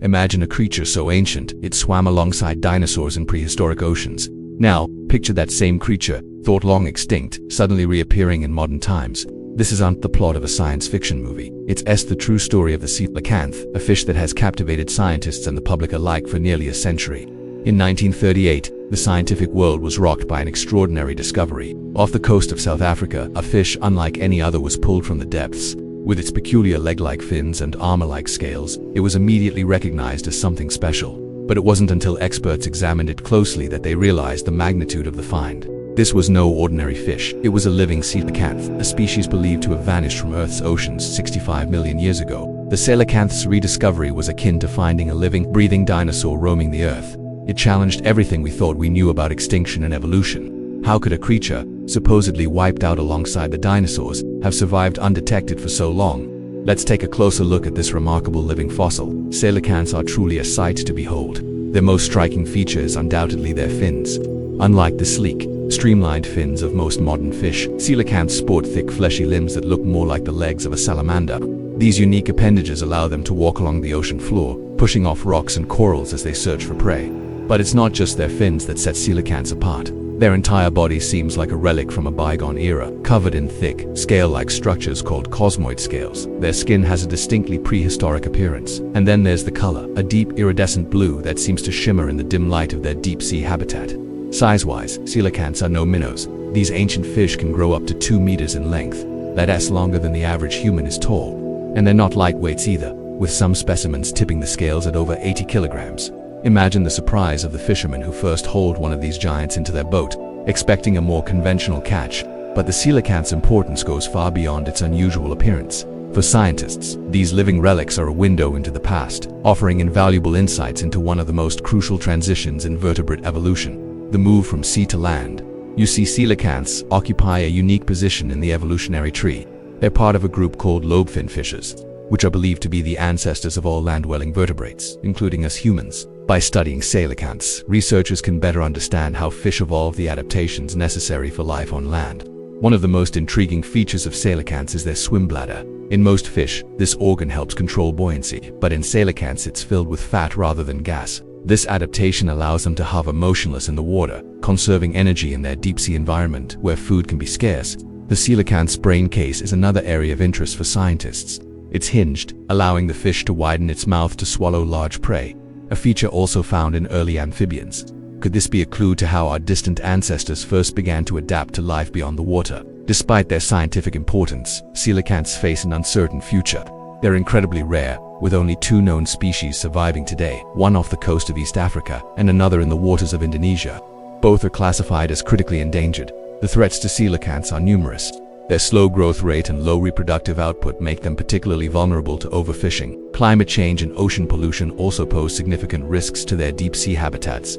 Imagine a creature so ancient, it swam alongside dinosaurs in prehistoric oceans. Now, picture that same creature, thought long extinct, suddenly reappearing in modern times. This isn't the plot of a science fiction movie. It's the true story of the coelacanth, a fish that has captivated scientists and the public alike for nearly a century. In 1938, the scientific world was rocked by an extraordinary discovery. Off the coast of South Africa, a fish unlike any other was pulled from the depths. With its peculiar leg-like fins and armor-like scales, it was immediately recognized as something special. But it wasn't until experts examined it closely that they realized the magnitude of the find. This was no ordinary fish. It was a living coelacanth, a species believed to have vanished from Earth's oceans 65 million years ago. The coelacanth's rediscovery was akin to finding a living, breathing dinosaur roaming the Earth. It challenged everything we thought we knew about extinction and evolution. How could a creature, supposedly wiped out alongside the dinosaurs, have survived undetected for so long? Let's take a closer look at this remarkable living fossil. Coelacanths are truly a sight to behold. Their most striking feature is undoubtedly their fins. Unlike the sleek, streamlined fins of most modern fish, coelacanths sport thick fleshy limbs that look more like the legs of a salamander. These unique appendages allow them to walk along the ocean floor, pushing off rocks and corals as they search for prey. But it's not just their fins that set coelacanths apart. Their entire body seems like a relic from a bygone era, covered in thick, scale-like structures called cosmoid scales. Their skin has a distinctly prehistoric appearance. And then there's the color, a deep iridescent blue that seems to shimmer in the dim light of their deep-sea habitat. Size-wise, coelacanths are no minnows. These ancient fish can grow up to 2 meters in length. That's longer than the average human is tall. And they're not lightweights either, with some specimens tipping the scales at over 80 kilograms. Imagine the surprise of the fishermen who first hauled one of these giants into their boat, expecting a more conventional catch. But the coelacanth's importance goes far beyond its unusual appearance. For scientists, these living relics are a window into the past, offering invaluable insights into one of the most crucial transitions in vertebrate evolution: the move from sea to land. You see, coelacanths occupy a unique position in the evolutionary tree. They're part of a group called lobefin fishes, which are believed to be the ancestors of all land-dwelling vertebrates, including us humans. By studying coelacanths, researchers can better understand how fish evolved the adaptations necessary for life on land. One of the most intriguing features of coelacanths is their swim bladder. In most fish, this organ helps control buoyancy, but in coelacanths it's filled with fat rather than gas. This adaptation allows them to hover motionless in the water, conserving energy in their deep-sea environment where food can be scarce. The coelacanth's brain case is another area of interest for scientists. It's hinged, allowing the fish to widen its mouth to swallow large prey, a feature also found in early amphibians. Could this be a clue to how our distant ancestors first began to adapt to life beyond the water? Despite their scientific importance, coelacanths face an uncertain future. They're incredibly rare, with only 2 known species surviving today, one off the coast of East Africa and another in the waters of Indonesia. Both are classified as critically endangered. The threats to coelacanths are numerous. Their slow growth rate and low reproductive output make them particularly vulnerable to overfishing. Climate change and ocean pollution also pose significant risks to their deep-sea habitats.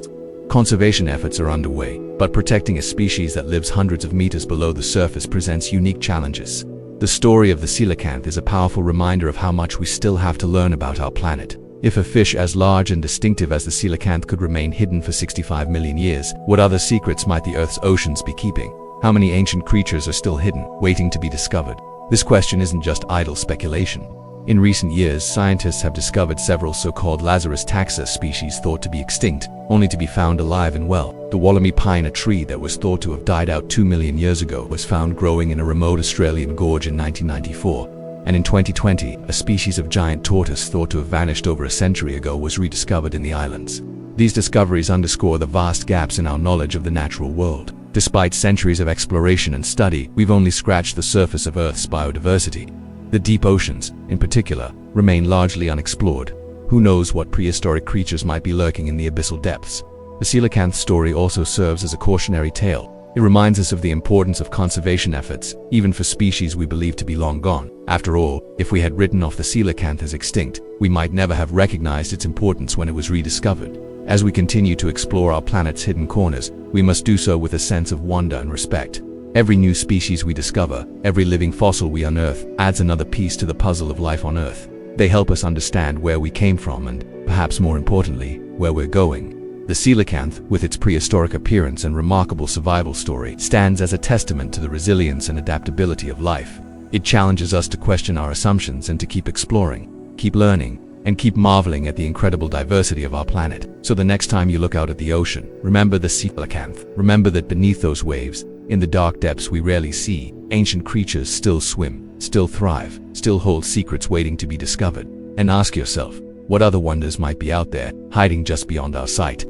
Conservation efforts are underway, but protecting a species that lives hundreds of meters below the surface presents unique challenges. The story of the coelacanth is a powerful reminder of how much we still have to learn about our planet. If a fish as large and distinctive as the coelacanth could remain hidden for 65 million years, what other secrets might the Earth's oceans be keeping? How many ancient creatures are still hidden, waiting to be discovered? This question isn't just idle speculation. In recent years, scientists have discovered several so-called Lazarus taxa species thought to be extinct, only to be found alive and well. The Wollemi pine, a tree that was thought to have died out 2 million years ago, was found growing in a remote Australian gorge in 1994. And in 2020, a species of giant tortoise thought to have vanished over a century ago was rediscovered in the islands. These discoveries underscore the vast gaps in our knowledge of the natural world. Despite centuries of exploration and study, we've only scratched the surface of Earth's biodiversity. The deep oceans, in particular, remain largely unexplored. Who knows what prehistoric creatures might be lurking in the abyssal depths? The coelacanth story also serves as a cautionary tale. It reminds us of the importance of conservation efforts, even for species we believe to be long gone. After all, if we had written off the coelacanth as extinct, we might never have recognized its importance when it was rediscovered. As we continue to explore our planet's hidden corners, we must do so with a sense of wonder and respect. Every new species we discover, every living fossil we unearth, adds another piece to the puzzle of life on Earth. They help us understand where we came from and, perhaps more importantly, where we're going. The coelacanth, with its prehistoric appearance and remarkable survival story, stands as a testament to the resilience and adaptability of life. It challenges us to question our assumptions and to keep exploring, keep learning, and keep marveling at the incredible diversity of our planet. So the next time you look out at the ocean, remember the coelacanth. Remember that beneath those waves, in the dark depths we rarely see, ancient creatures still swim, still thrive, still hold secrets waiting to be discovered. And ask yourself, what other wonders might be out there, hiding just beyond our sight?